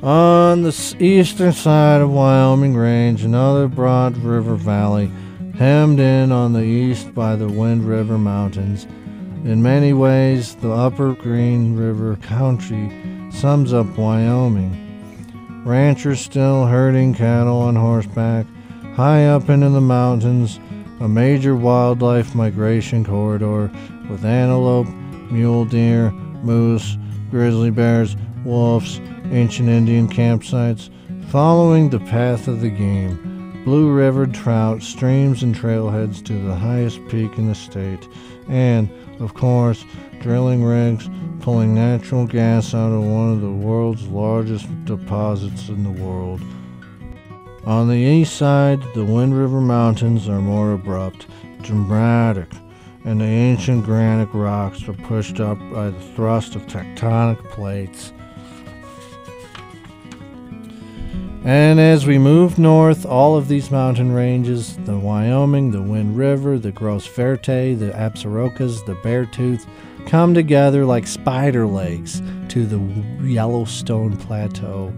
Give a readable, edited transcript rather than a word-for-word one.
On the eastern side of Wyoming Range, another broad river valley, hemmed in on the east by the Wind River Mountains. In many ways, the upper Green River country sums up Wyoming. Ranchers still herding cattle on horseback, high up into the mountains, a major wildlife migration corridor with antelope, mule deer, moose, grizzly bears, wolves, ancient Indian campsites, following the path of the game, blue-rivered trout, streams and trailheads to the highest peak in the state, and, of course, drilling rigs pulling natural gas out of one of the world's largest deposits in the world. On the east side, the Wind River Mountains are more abrupt, dramatic, and the ancient granite rocks are pushed up by the thrust of tectonic plates. And as we move north, all of these mountain ranges, the Wyoming, the Wind River, the Gros Verte, the Absarokas, the Beartooth, come together like spider legs to the Yellowstone Plateau.